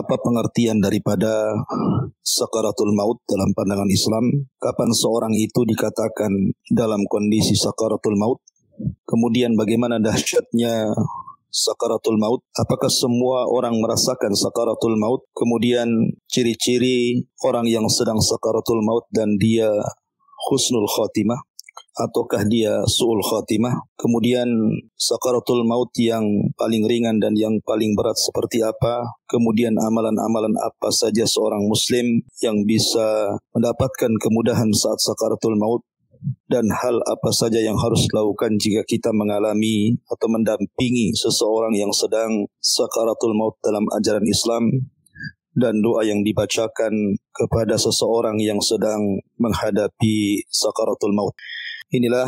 Apa pengertian daripada sakaratul maut dalam pandangan Islam? Kapan seorang itu dikatakan dalam kondisi sakaratul maut? Kemudian bagaimana dahsyatnya sakaratul maut? Apakah semua orang merasakan sakaratul maut? Kemudian ciri-ciri orang yang sedang sakaratul maut dan dia husnul khatimah ataukah dia su'ul khatimah? Kemudian sakaratul maut yang paling ringan dan yang paling berat seperti apa? Kemudian amalan-amalan apa saja seorang muslim yang bisa mendapatkan kemudahan saat sakaratul maut? Dan hal apa saja yang harus dilakukan jika kita mengalami atau mendampingi seseorang yang sedang sakaratul maut dalam ajaran Islam, dan doa yang dibacakan kepada seseorang yang sedang menghadapi sakaratul maut. Inilah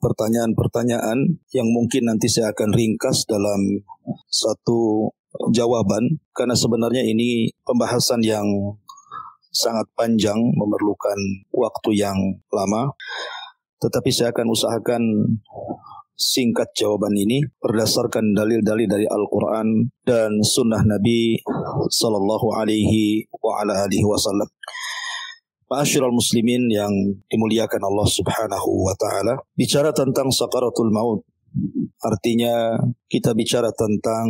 pertanyaan-pertanyaan yang mungkin nanti saya akan ringkas dalam satu jawaban, karena sebenarnya ini pembahasan yang sangat panjang, memerlukan waktu yang lama. Tetapi saya akan usahakan singkat jawaban ini berdasarkan dalil-dalil dari Al-Quran dan Sunnah Nabi Sallallahu Alaihi Wasallam. Ma'asyiral muslimin yang dimuliakan Allah Subhanahu wa Ta'ala, bicara tentang sakaratul maut artinya kita bicara tentang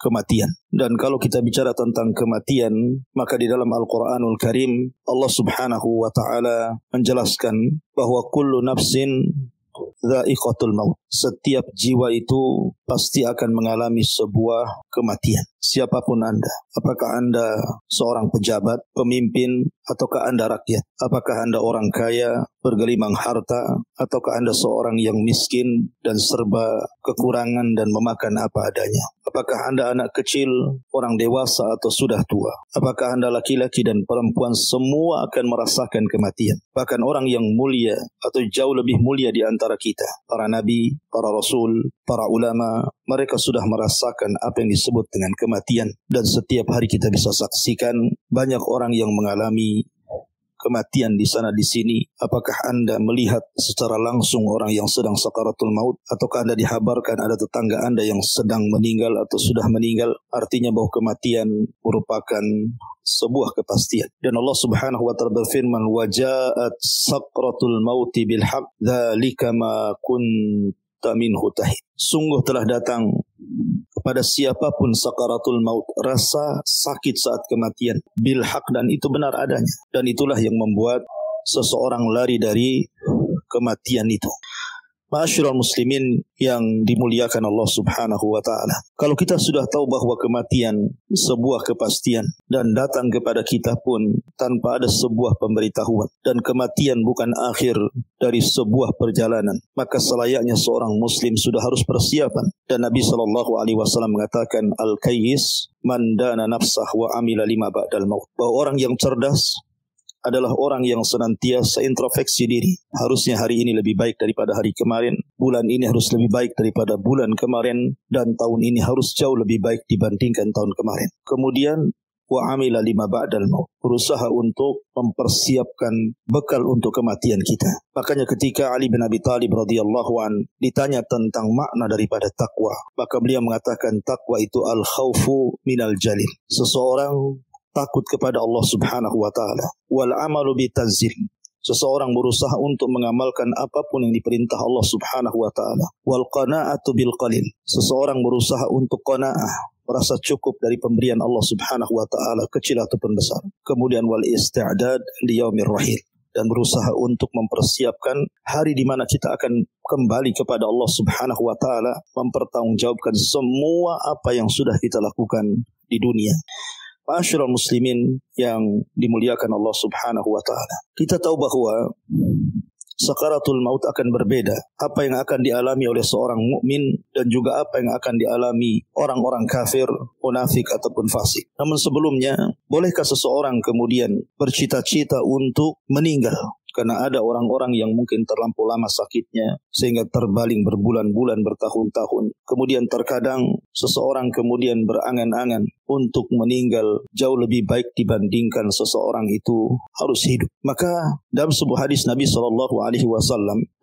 kematian. Dan kalau kita bicara tentang kematian, maka di dalam Al-Quranul Karim Allah Subhanahu wa Ta'ala menjelaskan bahwa kullu nafsin dha'iqatul maut. Setiap jiwa itu pasti akan mengalami sebuah kematian. Siapapun Anda, apakah Anda seorang pejabat, pemimpin, ataukah Anda rakyat? Apakah Anda orang kaya, bergelimang harta, ataukah Anda seorang yang miskin dan serba kekurangan dan memakan apa adanya? Apakah Anda anak kecil, orang dewasa, atau sudah tua? Apakah Anda laki-laki dan perempuan, semua akan merasakan kematian. Bahkan orang yang mulia atau jauh lebih mulia di antara kita, para nabi, para rasul, para ulama, mereka sudah merasakan apa yang disebut dengan kematian. Dan setiap hari kita bisa saksikan banyak orang yang mengalami kematian di sana di sini. Apakah Anda melihat secara langsung orang yang sedang sakaratul maut, ataukah Anda dihabarkan ada tetangga Anda yang sedang meninggal atau sudah meninggal? Artinya bahwa kematian merupakan sebuah kepastian. Dan Allah Subhanahu wa Ta'ala berfirman, "Wa ja'at sakratul mauti bil haqq, dzalika ma kunta minhu tahid." Sungguh telah datang kepada siapapun sakaratul maut, rasa sakit saat kematian, bil haq, dan itu benar adanya. Dan itulah yang membuat seseorang lari dari kematian itu. Ma'asyiral muslimin yang dimuliakan Allah Subhanahu wa Ta'ala, kalau kita sudah tahu bahwa kematian sebuah kepastian dan datang kepada kita pun tanpa ada sebuah pemberitahuan, dan kematian bukan akhir dari sebuah perjalanan, maka selayaknya seorang muslim sudah harus persiapan. Dan Nabi Sallallahu Alaihi Wasallam mengatakan, al-kayyis man dana nafsah wa amila lima ba'dal maut, bahwa orang yang cerdas adalah orang yang senantiasa introspeksi diri. Harusnya hari ini lebih baik daripada hari kemarin, bulan ini harus lebih baik daripada bulan kemarin, dan tahun ini harus jauh lebih baik dibandingkan tahun kemarin. Kemudian wa amila lima ba'dal maut, berusaha untuk mempersiapkan bekal untuk kematian kita. Makanya ketika Ali bin Abi Thalib radhiyallahu an ditanya tentang makna daripada takwa, maka beliau mengatakan takwa itu al-khaufu minal jalil. Seseorang takut kepada Allah Subhanahu wa Ta'ala. Wal amalu bitanzil. Seseorang berusaha untuk mengamalkan apapun yang diperintah Allah Subhanahu wa Ta'ala. Wal qana'atu bil qalil. Seseorang berusaha untuk qana'ah, merasa cukup dari pemberian Allah Subhanahu wa Ta'ala, kecil ataupun besar. Kemudian wal isti'dad li yaumir rahil, dan berusaha untuk mempersiapkan hari di mana kita akan kembali kepada Allah Subhanahu wa Ta'ala, mempertanggungjawabkan semua apa yang sudah kita lakukan di dunia. Ma'asyiral muslimin yang dimuliakan Allah Subhanahu wa Ta'ala, kita tahu bahwa sakaratul maut akan berbeda. Apa yang akan dialami oleh seorang mukmin dan juga apa yang akan dialami orang-orang kafir, munafik ataupun fasik. Namun sebelumnya, bolehkah seseorang kemudian bercita-cita untuk meninggal? Karena ada orang-orang yang mungkin terlampau lama sakitnya sehingga terbaling berbulan-bulan, bertahun-tahun. Kemudian terkadang seseorang kemudian berangan-angan untuk meninggal jauh lebih baik dibandingkan seseorang itu harus hidup. Maka dalam sebuah hadis Nabi SAW,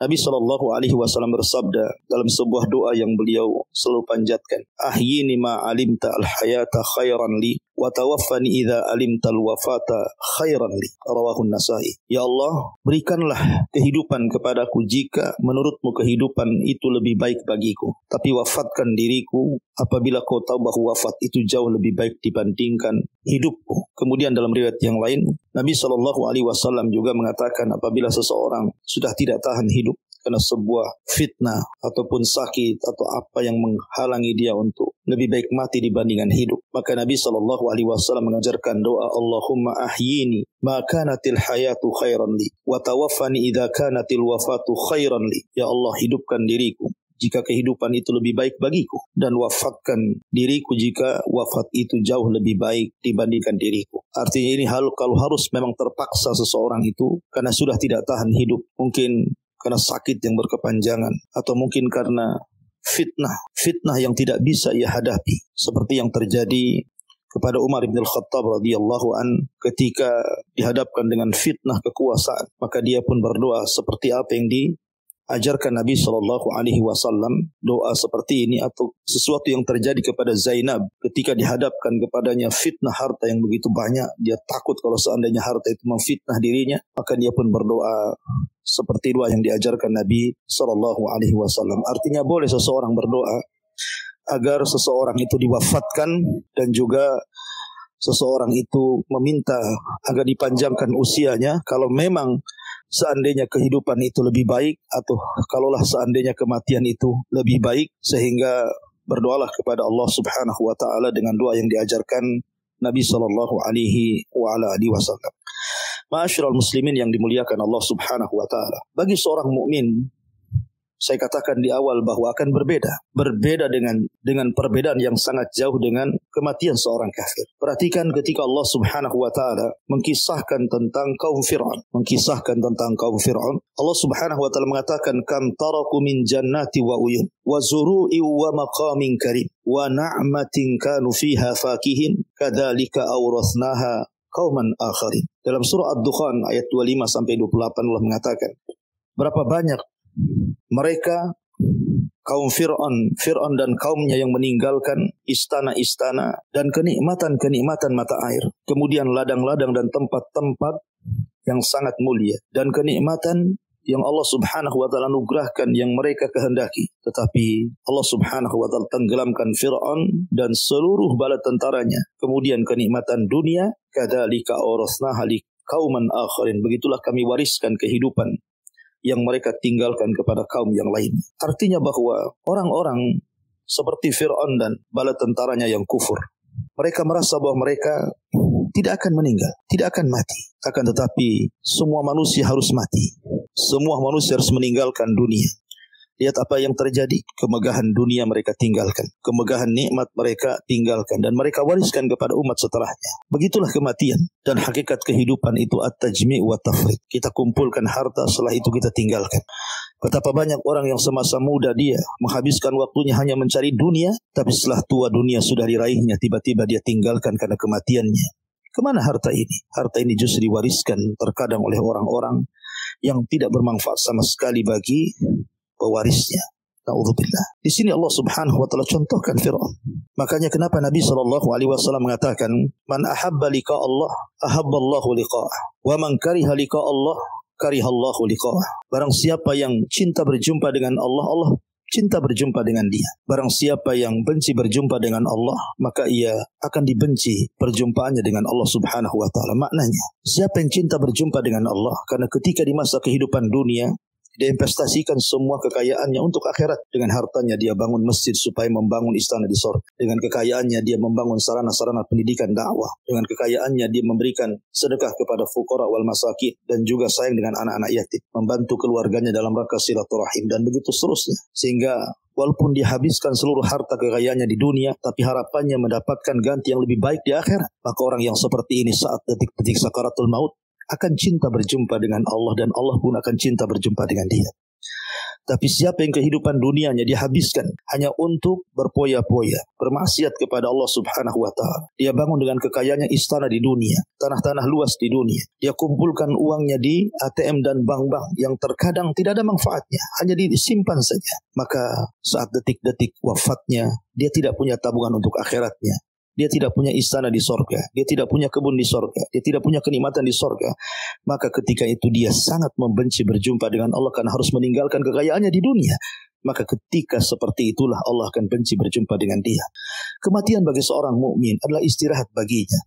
Nabi Shallallahu Alaihi Wasallam bersabda dalam sebuah doa yang beliau selalu panjatkan, ahyini ma alimta al hayata khairan li, wa tawaffani idza alimta al wafata khairan li. Rawahun Nasai. Ya Allah, berikanlah kehidupan kepadaku jika menurutmu kehidupan itu lebih baik bagiku, tapi wafatkan diriku apabila kau tahu bahwa wafat itu jauh lebih baik dibandingkan hidupku. Kemudian dalam riwayat yang lain, Nabi Shallallahu Alaihi Wasallam juga mengatakan apabila seseorang sudah tidak tahan hidup karena sebuah fitnah ataupun sakit atau apa yang menghalangi dia untuk lebih baik mati dibandingkan hidup, maka Nabi Shallallahu Alaihi Wasallam mengajarkan doa, Allahumma ahyini ma kanatil hayatu khairan li, wa tawaffani idza kanatil wafatu khairan li. Ya Allah, hidupkan diriku jika kehidupan itu lebih baik bagiku, dan wafatkan diriku jika wafat itu jauh lebih baik dibandingkan diriku. Artinya ini hal kalau harus memang terpaksa seseorang itu karena sudah tidak tahan hidup, mungkin karena sakit yang berkepanjangan, atau mungkin karena fitnah yang tidak bisa ia hadapi, seperti yang terjadi kepada Umar bin Khattab radhiyallahu an ketika dihadapkan dengan fitnah kekuasaan, maka dia pun berdoa seperti apa yang diajarkan Nabi Shallallahu Alaihi Wasallam, doa seperti ini. Atau sesuatu yang terjadi kepada Zainab ketika dihadapkan kepadanya fitnah harta yang begitu banyak, dia takut kalau seandainya harta itu memfitnah dirinya, maka dia pun berdoa seperti doa yang diajarkan Nabi Shallallahu Alaihi Wasallam. Artinya boleh seseorang berdoa agar seseorang itu diwafatkan, dan juga seseorang itu meminta agar dipanjangkan usianya kalau memang seandainya kehidupan itu lebih baik, atau kalaulah seandainya kematian itu lebih baik, sehingga berdoalah kepada Allah Subhanahu wa taala dengan doa yang diajarkan Nabi sallallahu alaihi wasallam. Ma'asyiral muslimin yang dimuliakan Allah Subhanahu wa taala, bagi seorang mukmin, saya katakan di awal bahwa akan berbeda dengan perbedaan yang sangat jauh dengan kematian seorang kafir. Perhatikan ketika Allah Subhanahu wa taala mengkisahkan tentang kaum Fir'aun, Allah Subhanahu wa taala mengatakan, kam taraku min jannati wa uyun wa zuru'i wa maqamin karim wa na'matin kanu fiha fakihin kadzalika awrathnaha qauman akharin. Dalam surah Ad-Dukhan ayat 25 sampai 28 Allah mengatakan, berapa banyak mereka kaum Fir'aun dan kaumnya yang meninggalkan istana-istana dan kenikmatan-kenikmatan mata air, kemudian ladang-ladang dan tempat-tempat yang sangat mulia, dan kenikmatan yang Allah Subhanahu wa taala anugerahkan yang mereka kehendaki. Tetapi Allah Subhanahu wa taala tenggelamkan Fir'aun dan seluruh bala tentaranya. Kemudian kenikmatan dunia, kadzalika awrathnaha liqauman akharin, begitulah kami wariskan kehidupan yang mereka tinggalkan kepada kaum yang lain. Artinya bahwa orang-orang seperti Fir'aun dan bala tentaranya yang kufur, mereka merasa bahwa mereka tidak akan meninggal, tidak akan mati. Akan tetapi semua manusia harus mati. Semua manusia harus meninggalkan dunia. Lihat apa yang terjadi. Kemegahan dunia mereka tinggalkan, kemegahan nikmat mereka tinggalkan, dan mereka wariskan kepada umat setelahnya. Begitulah kematian. Dan hakikat kehidupan itu at-tajmi' wa tafriq. Kita kumpulkan harta, setelah itu kita tinggalkan. Betapa banyak orang yang semasa muda dia menghabiskan waktunya hanya mencari dunia, tapi setelah tua dunia sudah diraihnya, tiba-tiba dia tinggalkan karena kematiannya. Kemana harta ini? Harta ini justru diwariskan terkadang oleh orang-orang yang tidak bermanfaat sama sekali bagi pewarisnya. Na'udzubillah. Di sini Allah Subhanahu wa taala contohkan Fir'aun. Makanya kenapa Nabi sallallahu alaihi wasallam mengatakan, "Man ahabba liqa Allah, ahabba Allahu liqa'ah. Wa man kariha liqa Allah, kariha Allahu liqa'ah." Barang siapa yang cinta berjumpa dengan Allah, Allah cinta berjumpa dengan dia. Barang siapa yang benci berjumpa dengan Allah, maka ia akan dibenci perjumpaannya dengan Allah Subhanahu wa taala. Maknanya, siapa yang cinta berjumpa dengan Allah, karena ketika di masa kehidupan dunia dia investasikan semua kekayaannya untuk akhirat. Dengan hartanya dia bangun masjid supaya membangun istana di surga. Dengan kekayaannya dia membangun sarana-sarana pendidikan dakwah. Dengan kekayaannya dia memberikan sedekah kepada fuqara wal masakin, dan juga sayang dengan anak-anak yatim, membantu keluarganya dalam rangka silaturahim, dan begitu seterusnya. Sehingga walaupun dia habiskan seluruh harta kekayaannya di dunia, tapi harapannya mendapatkan ganti yang lebih baik di akhirat. Maka orang yang seperti ini saat detik-detik sakaratul maut akan cinta berjumpa dengan Allah, dan Allah pun akan cinta berjumpa dengan dia. Tapi siapa yang kehidupan dunianya dihabiskan hanya untuk berpoya-poya, bermaksiat kepada Allah Subhanahu wa taala. Dia bangun dengan kekayaannya istana di dunia, tanah-tanah luas di dunia. Dia kumpulkan uangnya di ATM dan bank-bank yang terkadang tidak ada manfaatnya, hanya disimpan saja. Maka saat detik-detik wafatnya, dia tidak punya tabungan untuk akhiratnya. Dia tidak punya istana di sorga, dia tidak punya kebun di sorga, dia tidak punya kenikmatan di sorga. Maka ketika itu dia sangat membenci berjumpa dengan Allah karena harus meninggalkan kekayaannya di dunia. Maka ketika seperti itulah Allah akan benci berjumpa dengan dia. Kematian bagi seorang mukmin adalah istirahat baginya.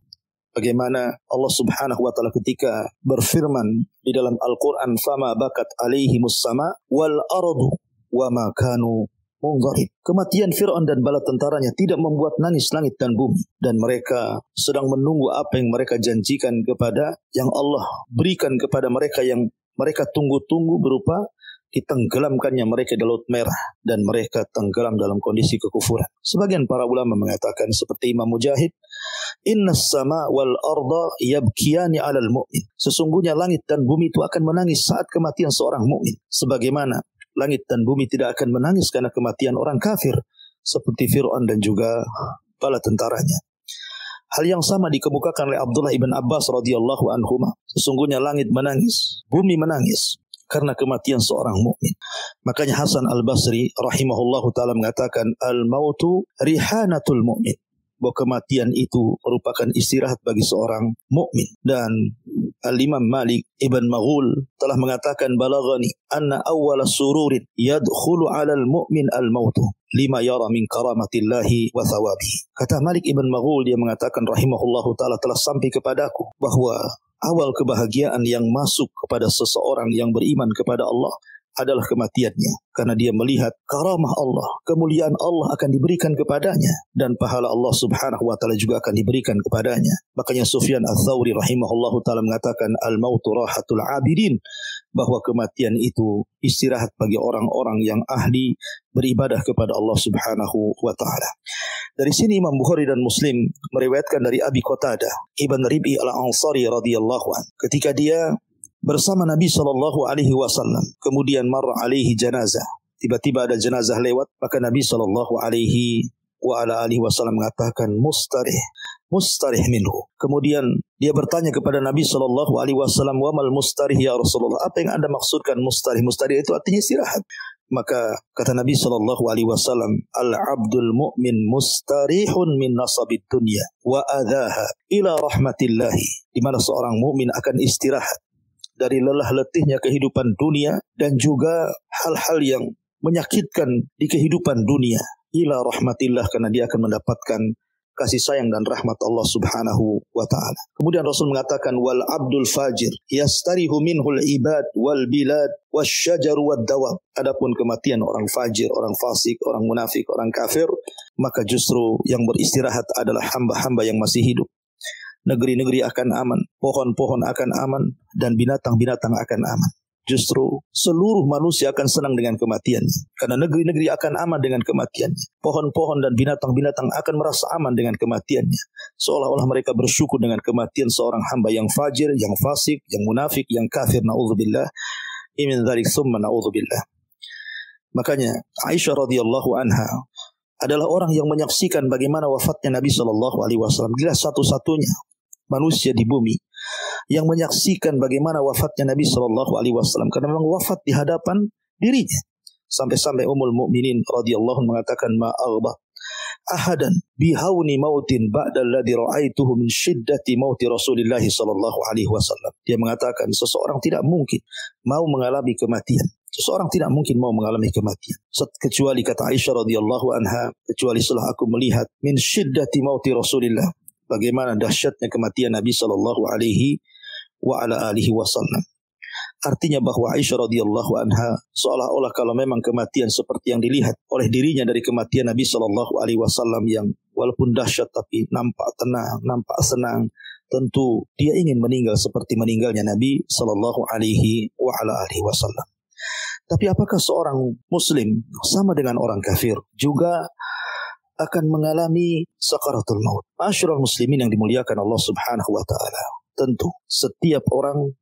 Bagaimana Allah Subhanahu wa taala ketika berfirman di dalam Al-Qur'an, "Fama bakat alaihimus sama wal ardu wa ma kanu munzarib." Kematian Fir'aun dan bala tentaranya tidak membuat nangis langit dan bumi, dan mereka sedang menunggu apa yang mereka janjikan kepada yang Allah berikan kepada mereka, yang mereka tunggu-tunggu, berupa ditenggelamkannya mereka di Laut Merah, dan mereka tenggelam dalam kondisi kekufuran. Sebagian para ulama mengatakan seperti Imam Mujahid, "Innas sama wal arda yabkiyani 'alal mu'min." Sesungguhnya langit dan bumi itu akan menangis saat kematian seorang mukmin, sebagaimana langit dan bumi tidak akan menangis karena kematian orang kafir seperti Fir'aun dan juga bala tentaranya. Hal yang sama dikemukakan oleh Abdullah ibn Abbas radhiyallahu anhuma. Sesungguhnya langit menangis, bumi menangis karena kematian seorang mukmin. Makanya Hasan al-Basri rahimahullahu taala mengatakan, "Al-mautu rihanatul mu'min." Bahwa kematian itu merupakan istirahat bagi seorang mukmin. Dan Al-Imam Malik Ibn Maghul telah mengatakan, "Balaghani anna awwala sururin yadkhulu 'alal mu'min al-mautu lima yara min karamatillahi wa thawabihi." Kata Malik Ibn Maghul, dia mengatakan rahimahullahu taala, telah sampai kepadaku bahwa awal kebahagiaan yang masuk kepada seseorang yang beriman kepada Allah adalah kematiannya, karena dia melihat karamah Allah, kemuliaan Allah akan diberikan kepadanya, dan pahala Allah Subhanahu wa taala juga akan diberikan kepadanya. Makanya Sufyan Ats-Tsauri rahimahullahu taala mengatakan, "Al-mautu rahatul 'abidin," bahwa kematian itu istirahat bagi orang-orang yang ahli beribadah kepada Allah Subhanahu wa taala. Dari sini Imam Bukhari dan Muslim meriwayatkan dari Abi Qatadah Ibn Rib'i Al-Ansari radhiyallahu anhu, ketika dia bersama Nabi sallallahu alaihi wasallam, kemudian marra alaihi janazah. Tiba-tiba ada jenazah lewat, maka Nabi sallallahu alaihi wasallam mengatakan, mustarih minhu. Kemudian dia bertanya kepada Nabi sallallahu alaihi wasallam, "Wa mal mustarih ya Rasulullah?" Apa yang Anda maksudkan mustarih? Mustarih itu artinya istirahat. Maka kata Nabi sallallahu alaihi wasallam, "Al-'abdul mu'min mustarihun min nasabid dunya wa adzaha ila rahmatillahi." Di mana seorang mukmin akan istirahat dari lelah letihnya kehidupan dunia dan juga hal-hal yang menyakitkan di kehidupan dunia, ila rahmatillah, karena dia akan mendapatkan kasih sayang dan rahmat Allah Subhanahu wa taala. Kemudian Rasul mengatakan, "Wal abdul fajir yastarihu minhul ibad wal bilad wasyajar wad dawab." Adapun kematian orang fajir, orang fasik, orang munafik, orang kafir, maka justru yang beristirahat adalah hamba-hamba yang masih hidup. Negeri-negeri akan aman, pohon-pohon akan aman, dan binatang-binatang akan aman. Justru seluruh manusia akan senang dengan kematiannya, karena negeri-negeri akan aman dengan kematiannya. Pohon-pohon dan binatang-binatang akan merasa aman dengan kematiannya, seolah-olah mereka bersyukur dengan kematian seorang hamba yang fajir, yang fasik, yang munafik, yang kafir. Na'udzubillah min dzalik tsumma na'udzubillah. Makanya Aisyah radhiyallahu anha adalah orang yang menyaksikan bagaimana wafatnya Nabi sallallahu alaihi wasallam. Dia satu-satunya manusia di bumi yang menyaksikan bagaimana wafatnya Nabi sallallahu alaihi wasallam, karena memang wafat di hadapan dirinya. Sampai-sampai Ummul Mukminin radhiyallahu mengatakan, "Ma aghba ahadan bihauni mautin ba'da alladhi ra'aituhu min shiddati mauti Rasulillah sallallahu alaihi wasallam." Dia mengatakan seseorang tidak mungkin mau mengalami kematian. Seseorang tidak mungkin mau mengalami kematian, kecuali, kata Aisyah radhiyallahu anha, kecuali setelah aku melihat min shiddati mauti Rasulillah, bagaimana dahsyatnya kematian Nabi sallallahu alaihi wasallam. Artinya bahwa Aisyah radhiyallahu anha seolah-olah kalau memang kematian seperti yang dilihat oleh dirinya dari kematian Nabi sallallahu alaihi wasallam yang walaupun dahsyat tapi nampak tenang, nampak senang, tentu dia ingin meninggal seperti meninggalnya Nabi sallallahu alaihi wasallam. Tapi apakah seorang muslim sama dengan orang kafir juga akan mengalami sakaratul maut? Ma'asyiral muslimin yang dimuliakan Allah Subhanahu wa taala. Tentu setiap orang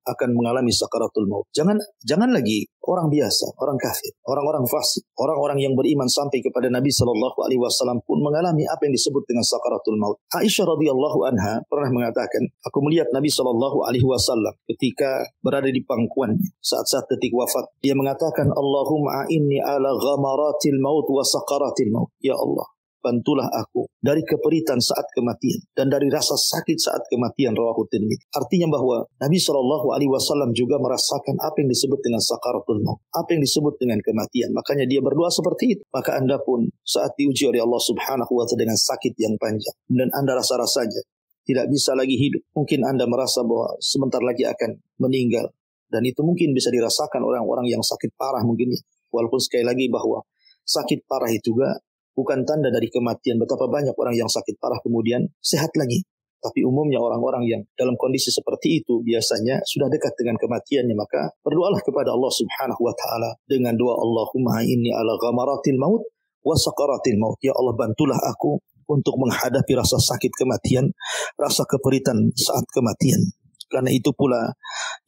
akan mengalami sakaratul maut. Jangan lagi orang biasa, orang kafir, orang-orang fasik, orang-orang yang beriman sampai kepada Nabi sallallahu alaihi wasallam pun mengalami apa yang disebut dengan sakaratul maut. Aisyah radhiyallahu anha pernah mengatakan, aku melihat Nabi sallallahu alaihi wasallam ketika berada di pangkuannya saat-saat detik wafat. Dia mengatakan, Allahumma inni ala ghamaratil maut wa sakaratil maut. Ya Allah, bantulah aku dari keperitan saat kematian dan dari rasa sakit saat kematian. Rawahu Tirmidzi. Artinya bahwa Nabi Shallallahu Alaihi Wasallam juga merasakan apa yang disebut dengan sakaratul maut, apa yang disebut dengan kematian. Makanya dia berdoa seperti itu. Maka anda pun saat diuji oleh Allah Subhanahu Wa Taala dengan sakit yang panjang dan anda rasa-rasanya tidak bisa lagi hidup, mungkin anda merasa bahwa sebentar lagi akan meninggal, dan itu mungkin bisa dirasakan orang-orang yang sakit parah mungkin ya. Walaupun sekali lagi bahwa sakit parah itu juga bukan tanda dari kematian. Betapa banyak orang yang sakit parah kemudian sehat lagi. Tapi umumnya orang-orang yang dalam kondisi seperti itu biasanya sudah dekat dengan kematiannya. Maka berdoalah kepada Allah Subhanahu Wa Taala dengan doa, Allahumma inni ala ghamaratil maut wa sakaratil maut. Ya Allah, bantulah aku untuk menghadapi rasa sakit kematian, rasa keperitan saat kematian. Karena itu pula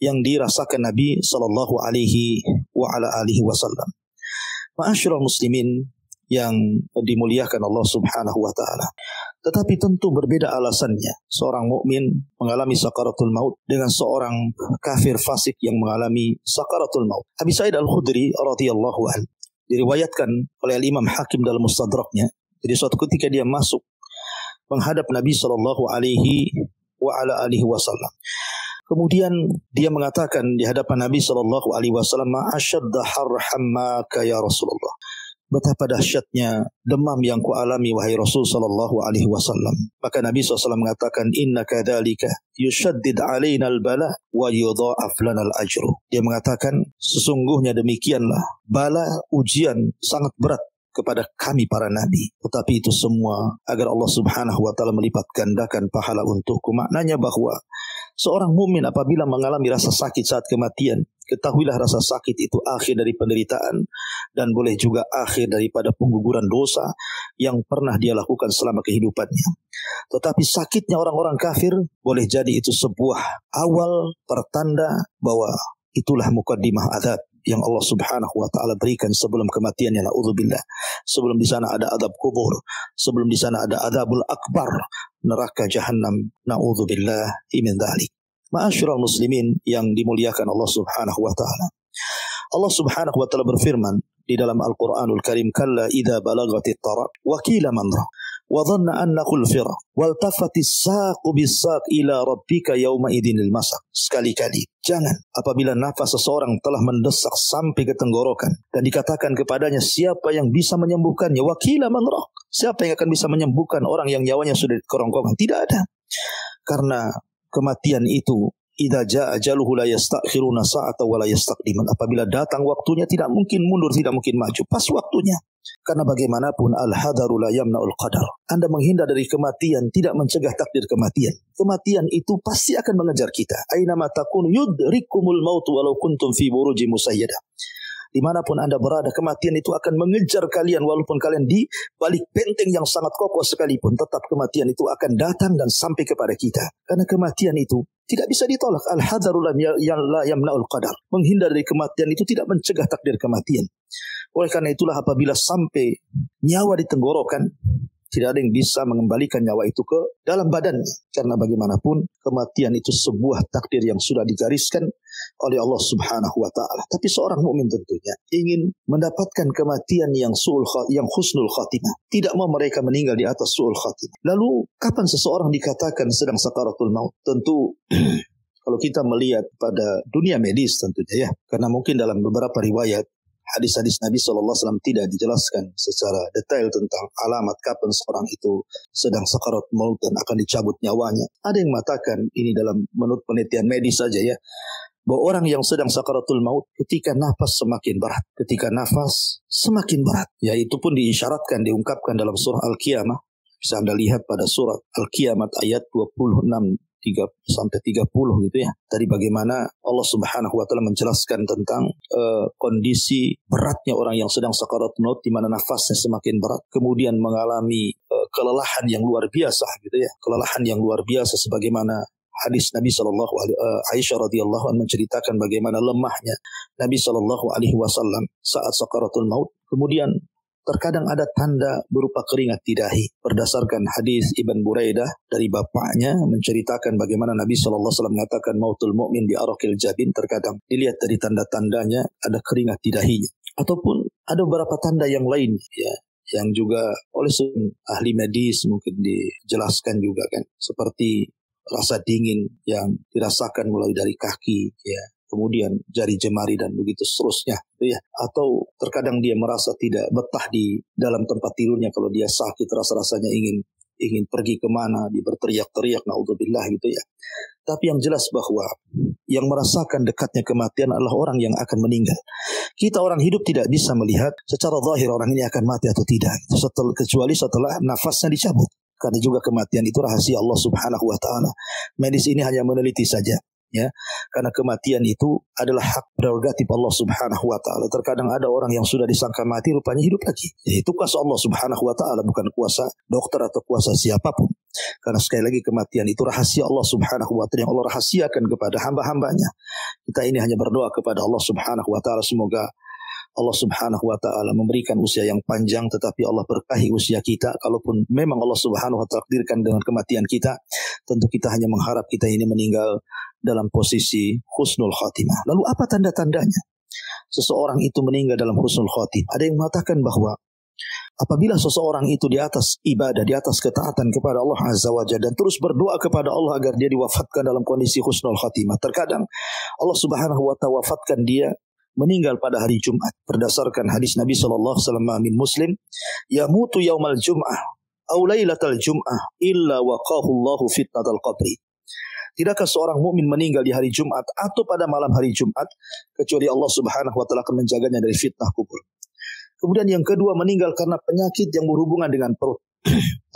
yang dirasakan Nabi sallallahu alaihi wasallam. Ma'asyiral muslimin yang dimuliakan Allah Subhanahu wa taala. Tetapi tentu berbeda alasannya seorang mukmin mengalami sakaratul maut dengan seorang kafir fasik yang mengalami sakaratul maut. Abi Sa'id Al-Khudri radhiyallahu anhu diriwayatkan oleh Imam Hakim dalam Mustadraknya. Jadi suatu ketika dia masuk menghadap Nabi sallallahu alaihi wasallam. Kemudian dia mengatakan di hadapan Nabi sallallahu alaihi wasallam, "Ma ashadda harhamaka ya Rasulullah." Betapa dahsyatnya demam yang kualami wahai Rasul sallallahu alaihi wasallam. Maka Nabi SAW mengatakan, inna kadzalika yushaddid alaina al-bala wa yudha'af lana al-ajru. Dia mengatakan, sesungguhnya demikianlah bala ujian sangat berat kepada kami para nabi. Tetapi itu semua agar Allah Subhanahu wa taala melipat gandakan pahala untukku. Maknanya bahwa seorang mukmin apabila mengalami rasa sakit saat kematian, ketahuilah rasa sakit itu akhir dari penderitaan dan boleh juga akhir daripada pengguguran dosa yang pernah dia lakukan selama kehidupannya. Tetapi sakitnya orang-orang kafir boleh jadi itu sebuah awal pertanda bahwa itulah muqaddimah azab yang Allah Subhanahu wa taala berikan sebelum kematiannya, naudzubillah. Sebelum di sana ada azab kubur, sebelum di sana ada azabul akbar, neraka jahanam, naudzubillah min dzalik. Ma'asyiral muslimin yang dimuliakan Allah Subhanahu wa taala. Allah Subhanahu wa taala berfirman di dalam Al-Qur'anul Karim, kalla idza balagatit taraq wa qila man ra wa dhanna annahu al-fira wal tafatis saqu bis-saq ila rabbika yauma idinil masaq. Sekali-kali jangan apabila nafas seseorang telah mendesak sampai ke tenggorokan dan dikatakan kepadanya siapa yang bisa menyembuhkannya, wa qila man ra, siapa yang akan bisa menyembuhkan orang yang nyawanya sudah di kerongkongan? Tidak ada. Karena kematian itu idza jaa ajaluhu la yastakhiruna sa'atan wa la yastaqdimun. Apabila datang waktunya tidak mungkin mundur, tidak mungkin maju, pas waktunya. Karena bagaimanapun al-hadaru la yamna'ul qadar. Anda menghindar dari kematian tidak mencegah takdir kematian. Kematian itu pasti akan mengejar kita. Aina ma takunu yudrikumul maut walau kuntum fi burujin musayyadah. Dimanapun Anda berada, kematian itu akan mengejar kalian walaupun kalian di balik benteng yang sangat kokoh sekalipun, tetap kematian itu akan datang dan sampai kepada kita. Karena kematian itu tidak bisa ditolak. Al-hadaru la yamna'ul qadar. Menghindar dari kematian itu tidak mencegah takdir kematian. Oleh karena itulah apabila sampai nyawa di tenggorokan, tidak ada yang bisa mengembalikan nyawa itu ke dalam badannya. Karena bagaimanapun kematian itu sebuah takdir yang sudah digariskan oleh Allah Subhanahu wa taala. Tapi seorang mukmin tentunya ingin mendapatkan kematian yang husnul khatimah. Tidak mau mereka meninggal di atas su'ul khatimah. Lalu kapan seseorang dikatakan sedang sakaratul maut? Tentu kalau kita melihat pada dunia medis tentunya ya. Karena mungkin dalam beberapa riwayat hadis-hadis Nabi SAW tidak dijelaskan secara detail tentang alamat kapan seorang itu sedang sakarat maut dan akan dicabut nyawanya. Ada yang mengatakan ini dalam menurut penelitian medis saja ya, bahwa orang yang sedang sakaratul maut ketika nafas semakin berat. Ketika nafas semakin berat. Ya, itu pun diisyaratkan, diungkapkan dalam surah Al-Qiyamah. Bisa Anda lihat pada surah Al-Qiyamah ayat 26 sampai 30 gitu ya. Tadi bagaimana Allah Subhanahu wa taala menjelaskan tentang kondisi beratnya orang yang sedang sakaratul maut di mana nafasnya semakin berat, kemudian mengalami kelelahan yang luar biasa gitu ya. Kelelahan yang luar biasa sebagaimana hadis Nabi Shallallahu Alaihi Aisyah radhiyallahu anha menceritakan bagaimana lemahnya Nabi Shallallahu Alaihi Wasallam saat sakaratul maut. Kemudian terkadang ada tanda berupa keringat di dahi. Berdasarkan hadis Ibn Buraidah dari bapaknya menceritakan bagaimana Nabi Shallallahu Alaihi Wasallam mengatakan mautul mu'min di arakil jabin. Terkadang dilihat dari tanda-tandanya ada keringat di dahinya. Ataupun ada beberapa tanda yang lain, ya, yang juga oleh ahli medis mungkin dijelaskan juga kan, seperti rasa dingin yang dirasakan mulai dari kaki, ya, kemudian jari jemari dan begitu seterusnya, ya. Atau terkadang dia merasa tidak betah di dalam tempat tidurnya kalau dia sakit, rasa-rasanya ingin pergi kemana, dia berteriak-teriak, naudzubillah gitu ya. Tapi yang jelas bahwa yang merasakan dekatnya kematian adalah orang yang akan meninggal. Kita orang hidup tidak bisa melihat secara zahir orang ini akan mati atau tidak, kecuali setelah nafasnya dicabut. Karena juga kematian itu rahasia Allah Subhanahu wa taala. Medis ini hanya meneliti saja, ya. Karena kematian itu adalah hak prerogatif Allah Subhanahu wa taala. Terkadang ada orang yang sudah disangka mati rupanya hidup lagi. Itu kuasa Allah Subhanahu wa taala, bukan kuasa dokter atau kuasa siapapun. Karena sekali lagi kematian itu rahasia Allah Subhanahu wa taala yang Allah rahasiakan kepada hamba-hambanya. Kita ini hanya berdoa kepada Allah Subhanahu wa taala semoga Allah Subhanahu wa taala memberikan usia yang panjang, tetapi Allah berkahi usia kita. Kalaupun memang Allah Subhanahu wa taala takdirkan dengan kematian kita, tentu kita hanya mengharap kita ini meninggal dalam posisi husnul khatimah. Lalu apa tanda-tandanya seseorang itu meninggal dalam husnul khatimah? Ada yang mengatakan bahwa apabila seseorang itu di atas ibadah, di atas ketaatan kepada Allah Azza wa Jalla dan terus berdoa kepada Allah agar dia diwafatkan dalam kondisi husnul khatimah. Terkadang Allah Subhanahu wa taala wafatkan dia meninggal pada hari Jumat. Berdasarkan hadis Nabi sallallahu alaihi wasallam min Muslim, yamutu yaumal jum'ah aw lailatal jum'ah illa waqahu Allahu fitnatal qabri. Tidakkah seorang mukmin meninggal di hari Jumat atau pada malam hari Jumat kecuali Allah Subhanahu wa taala akan menjaganya dari fitnah kubur. Kemudian yang kedua, meninggal karena penyakit yang berhubungan dengan perut.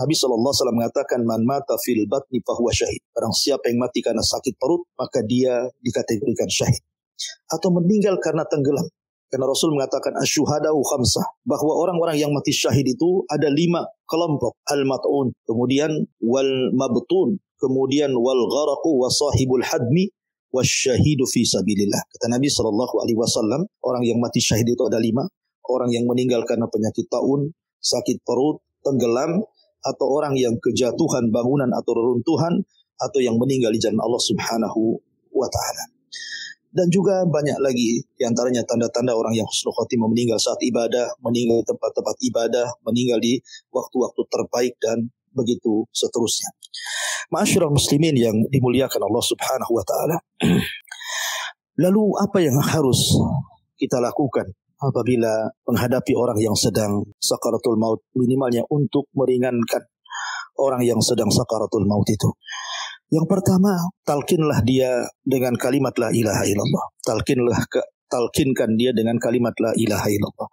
Nabi sallallahu alaihi wasallam mengatakan man mata fil batni fahuwa syahid. Barang siapa yang mati karena sakit perut, maka dia dikategorikan syahid. Atau meninggal karena tenggelam. Karena Rasul mengatakan asyuhadau khamsah, bahwa orang-orang yang mati syahid itu ada 5 kelompok. Al-mat'un, kemudian wal mabtun, kemudian wal gharaqu wa sahibul hadmi wasyahidu fi sabilillah. Kata Nabi sallallahu alaihi wasallam, orang yang mati syahid itu ada 5. Orang yang meninggal karena penyakit taun, sakit perut, tenggelam, atau orang yang kejatuhan bangunan atau reruntuhan, atau yang meninggal di jalan Allah Subhanahu wa taala. Dan juga banyak lagi diantaranya tanda-tanda orang yang husnul khotimah, meninggal saat ibadah, meninggal di tempat-tempat ibadah, meninggal di waktu-waktu terbaik dan begitu seterusnya. Ma'asyiral muslimin yang dimuliakan Allah Subhanahu wa taala. Lalu apa yang harus kita lakukan apabila menghadapi orang yang sedang sakaratul maut, minimalnya untuk meringankan orang yang sedang sakaratul maut itu? Yang pertama, talkinlah dia dengan kalimat la ilaha illallah. Talkinkan dia dengan kalimat la ilaha illallah.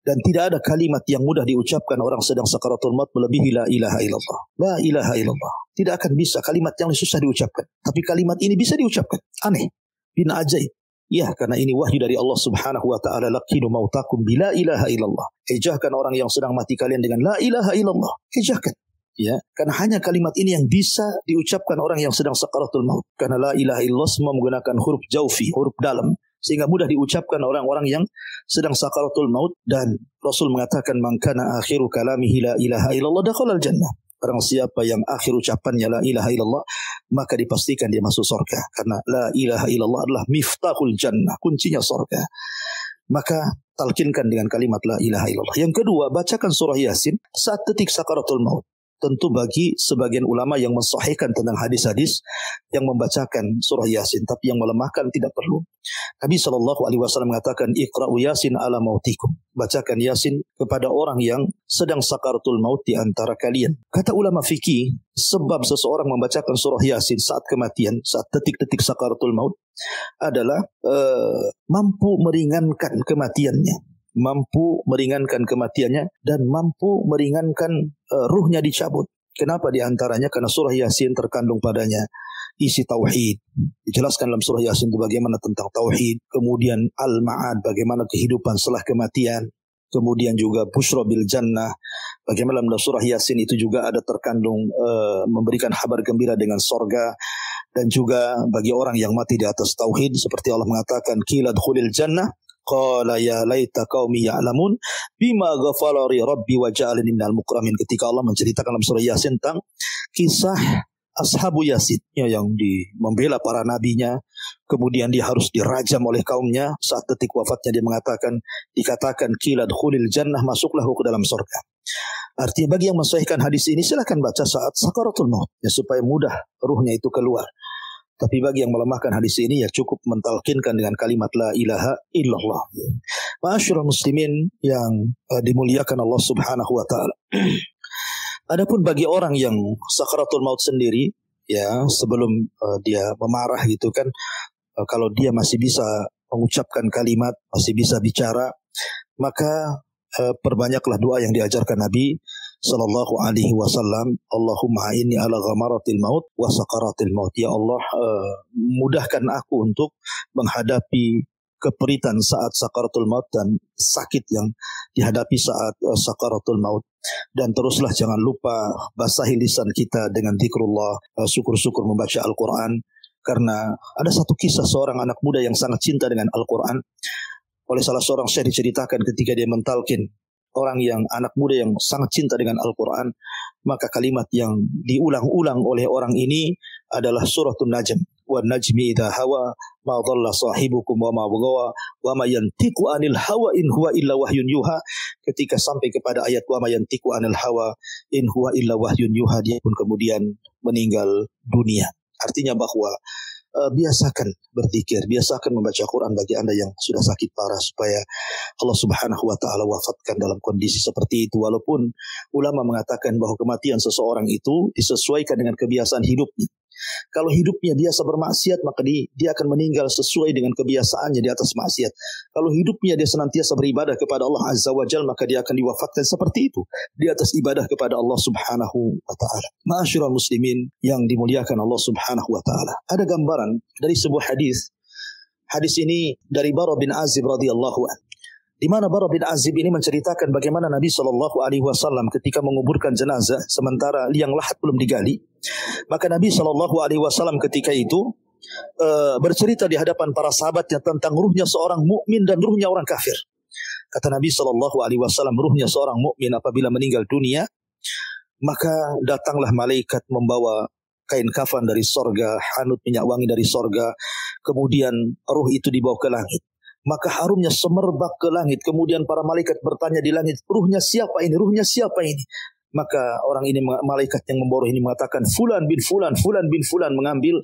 Dan tidak ada kalimat yang mudah diucapkan orang sedang sakaratul maut melebihi la ilaha illallah. La ilaha illallah. Tidak akan bisa, kalimat yang susah diucapkan. Tapi kalimat ini bisa diucapkan. Aneh, bin ajaib. Ya, karena ini wahyu dari Allah Subhanahu wa taala, laqinu mautakum bila ilaha illallah. Ejahkan orang yang sedang mati kalian dengan la ilaha illallah. Ejahkan. Ya, karena hanya kalimat ini yang bisa diucapkan orang yang sedang sakaratul maut. Karena la ilaha illallah semua menggunakan huruf jaufi, huruf dalam, sehingga mudah diucapkan orang-orang yang sedang sakaratul maut. Dan Rasul mengatakan man kana akhiru kalamihi la ilaha illallah dakhalal jannah. Barang siapa yang akhir ucapannya la ilaha illallah, maka dipastikan dia masuk surga. Karena la ilaha illallah adalah miftahul jannah, kuncinya surga. Maka talkinkan dengan kalimat la ilaha illallah. Yang kedua, bacakan surah Yasin saat detik sakaratul maut. Tentu bagi sebagian ulama yang mensahihkan tentang hadis-hadis yang membacakan surah Yasin, tapi yang melemahkan tidak perlu. Nabi SAW mengatakan, Iqra'u Yasin ala mautikum. Bacakan Yasin kepada orang yang sedang sakaratul maut di antara kalian. Kata ulama fikih, sebab seseorang membacakan surah Yasin saat kematian, saat detik-detik sakaratul maut, adalah mampu meringankan kematiannya. Mampu meringankan kematiannya dan mampu meringankan ruhnya dicabut. Kenapa diantaranya? Karena surah Yasin terkandung padanya isi tauhid. Dijelaskan dalam surah Yasin itu bagaimana tentang tauhid, kemudian al-ma'ad, bagaimana kehidupan setelah kematian, kemudian juga busyra bil jannah. Bagaimana dalam surah Yasin itu juga ada terkandung memberikan kabar gembira dengan sorga. Dan juga bagi orang yang mati di atas tauhid, seperti Allah mengatakan, qila dkhulil jannah qala ya laita qaumi ya'lamun bima ghafara li rabbi wa ja'alani minal mukramin. Ketika Allah menceritakan dalam surah Yasin tentang kisah Ashabu Yasin yang membela para nabinya, kemudian dia harus dirajam oleh kaumnya. Saat detik wafatnya dia dikatakan qila dkhulil jannah, masuklah ke dalam surga. Artinya bagi yang mensahihkan hadis ini silakan baca saat sakaratul maut ya, supaya mudah ruhnya itu keluar. Tapi bagi yang melemahkan hadis ini ya cukup mentalkinkan dengan kalimat la ilaha illallah. Ma'asyiral muslimin yang dimuliakan Allah Subhanahu wa taala. Adapun bagi orang yang sakaratul maut sendiri ya, sebelum dia memarah gitu kan, kalau dia masih bisa mengucapkan kalimat, masih bisa bicara, maka perbanyaklah doa yang diajarkan Nabi sallallahu alaihi wasallam. Allahumma inni ala ghamaratil maut wa sakaratil maut. Ya Allah, mudahkan aku untuk menghadapi keperitan saat sakaratul maut dan sakit yang dihadapi saat sakaratul maut. Dan teruslah jangan lupa basahi lisan kita dengan zikrullah, syukur-syukur membaca Al-Quran. Karena ada satu kisah seorang anak muda yang sangat cinta dengan Al-Quran. Oleh salah seorang syekh diceritakan ketika dia mentalkin orang yang anak muda yang sangat cinta dengan Al-Quran, maka kalimat yang diulang-ulang oleh orang ini adalah suratul Najm. Wa najmi idha hawa ma dhalla sahibukum wa ma baghawa wa ma yantiqu anil hawa in huwa illa wahyun yuha. Ketika sampai kepada ayat wa ma yantiqu anil hawa in huwa illa wahyun yuha, dia pun kemudian meninggal dunia. Artinya bahwa biasakan berzikir, biasakan membaca Quran bagi Anda yang sudah sakit parah, supaya Allah Subhanahu wa taala wafatkan dalam kondisi seperti itu. Walaupun ulama mengatakan bahwa kematian seseorang itu disesuaikan dengan kebiasaan hidupnya. Kalau hidupnya biasa bermaksiat, maka dia akan meninggal sesuai dengan kebiasaannya di atas maksiat. Kalau hidupnya dia senantiasa beribadah kepada Allah Azza wa Jalla, maka dia akan diwafatkan seperti itu, di atas ibadah kepada Allah Subhanahu wa ta'ala. Ma'asyiral muslimin yang dimuliakan Allah Subhanahu wa ta'ala. Ada gambaran dari sebuah hadis. Hadis ini dari Bara bin Azib radhiyallahu anhu, di mana Bara bin Azib ini menceritakan bagaimana Nabi SAW ketika menguburkan jenazah sementara liang lahat belum digali, maka Nabi SAW ketika itu bercerita di hadapan para sahabatnya tentang ruhnya seorang mukmin dan ruhnya orang kafir. Kata Nabi SAW, ruhnya seorang mukmin apabila meninggal dunia, maka datanglah malaikat membawa kain kafan dari sorga, hanut minyak wangi dari sorga, kemudian ruh itu dibawa ke langit. Maka harumnya semerbak ke langit. Kemudian para malaikat bertanya di langit, ruhnya siapa ini? Ruhnya siapa ini? Maka orang ini, malaikat yang membawa ruh ini mengatakan, Fulan bin Fulan, Fulan bin Fulan, mengambil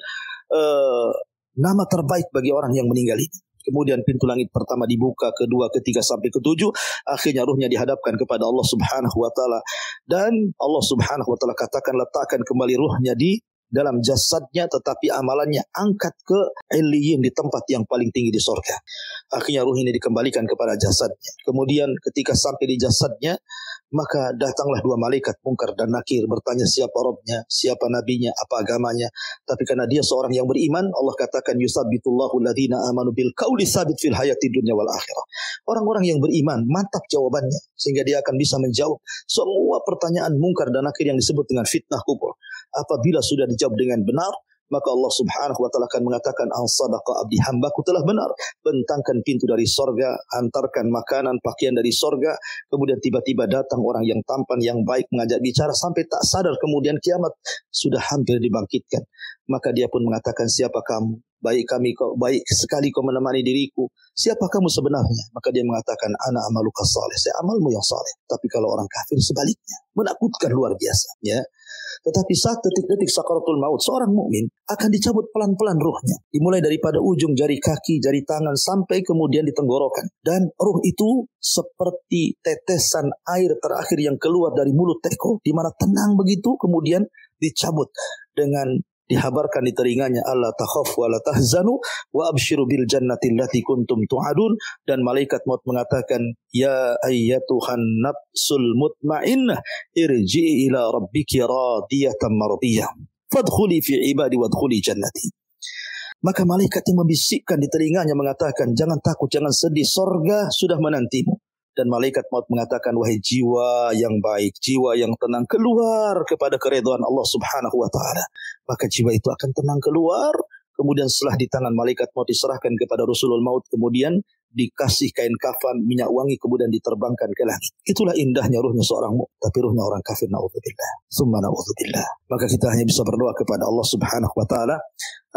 nama terbaik bagi orang yang meninggal ini. Kemudian pintu langit pertama dibuka, kedua, ketiga, sampai ketujuh. Akhirnya ruhnya dihadapkan kepada Allah Subhanahu wa ta'ala. Dan Allah Subhanahu wa ta'ala katakan, letakkan kembali ruhnya di dalam jasadnya, tetapi amalannya angkat ke Illiyin, di tempat yang paling tinggi di surga. Akhirnya ruh ini dikembalikan kepada jasadnya. Kemudian ketika sampai di jasadnya, maka datanglah dua malaikat Munkar dan Nakir bertanya siapa Rabbnya, siapa nabinya, apa agamanya. Tapi karena dia seorang yang beriman, Allah katakan yusabbitullahu alladhina amanu bil qauli sabit fil hayati dunya wal akhirah. Orang-orang yang beriman mantap jawabannya, sehingga dia akan bisa menjawab semua pertanyaan Munkar dan Nakir yang disebut dengan fitnah kubur. Apabila sudah dijawab dengan benar, maka Allah Subhanahu wa ta'ala akan mengatakan, Al-sadaqa abdi, hambaku telah benar. Bentangkan pintu dari sorga, hantarkan makanan, pakaian dari sorga. Kemudian tiba-tiba datang orang yang tampan, yang baik, mengajak bicara, sampai tak sadar kemudian kiamat sudah hampir dibangkitkan. Maka dia pun mengatakan, siapa kamu? Baik sekali kau menemani diriku. Siapa kamu sebenarnya? Maka dia mengatakan, ana amaluka saleh, saya amalmu yang saleh. Tapi kalau orang kafir sebaliknya, menakutkan luar biasa, ya. Tetapi saat detik-detik sakaratul maut, seorang mukmin akan dicabut pelan-pelan ruhnya. Dimulai daripada ujung jari kaki, jari tangan, sampai kemudian di tenggorokan. Dan ruh itu seperti tetesan air terakhir yang keluar dari mulut teko, di mana tenang begitu, kemudian dicabut dengan dihabarkan di telinganya, alla takhaf wa la tahzanu wa abshiru bil jannati allati kuntum tu'adun. Dan malaikat maut mengatakan, ya ayyatuhan nafsul mutmainnah irji'i ila rabbiki radiyatan mardiyah fadkhuli fi ibadi wadkhuli jannati. Maka malaikat yang membisikkan di telinganya mengatakan, jangan takut, jangan sedih, sorga sudah menantimu. dan malaikat maut mengatakan, wahai jiwa yang baik, jiwa yang tenang, keluar kepada keridhaan Allah Subhanahu wa taala. Maka jiwa itu akan tenang keluar. Kemudian setelah di tangan malaikat maut diserahkan kepada Rasulul Maut, kemudian dikasih kain kafan, minyak wangi, kemudian diterbangkan ke langit. Itulah indahnya ruhnya seorang mukmin, tapi ruhnya orang kafir, naudzubillah, summa naudzubillah. Maka kita hanya bisa berdoa kepada Allah Subhanahu wa taala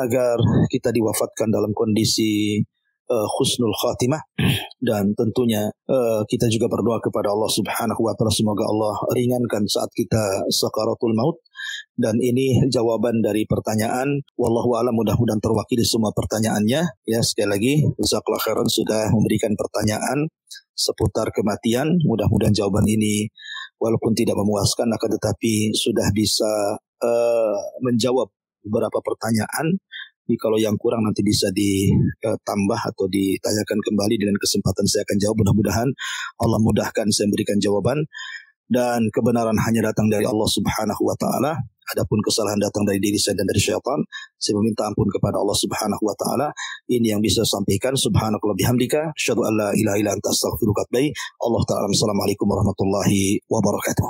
agar kita diwafatkan dalam kondisi husnul khatimah, dan tentunya kita juga berdoa kepada Allah Subhanahu wa taala semoga Allah ringankan saat kita sakaratul maut. Dan ini jawaban dari pertanyaan, wallahu a'lam, mudah-mudahan terwakili semua pertanyaannya. Ya, sekali lagi jazakallahu khairan sudah memberikan pertanyaan seputar kematian. Mudah-mudahan jawaban ini walaupun tidak memuaskan akan tetapi sudah bisa menjawab beberapa pertanyaan. Jadi kalau yang kurang nanti bisa ditambah atau ditanyakan kembali, dengan kesempatan saya akan jawab. Mudah-mudahan Allah mudahkan saya memberikan jawaban, dan kebenaran hanya datang dari Allah Subhanahu wa taala. Adapun kesalahan datang dari diri saya dan dari syaitan. Saya meminta ampun kepada Allah Subhanahu wa taala. Ini yang bisa saya sampaikan. Subhanakallah bihamdika, asyhadu an la ilaha illa anta, astaghfiruka wa atubu ilaik. Allah taala. Assalamualaikum warahmatullahi wabarakatuh.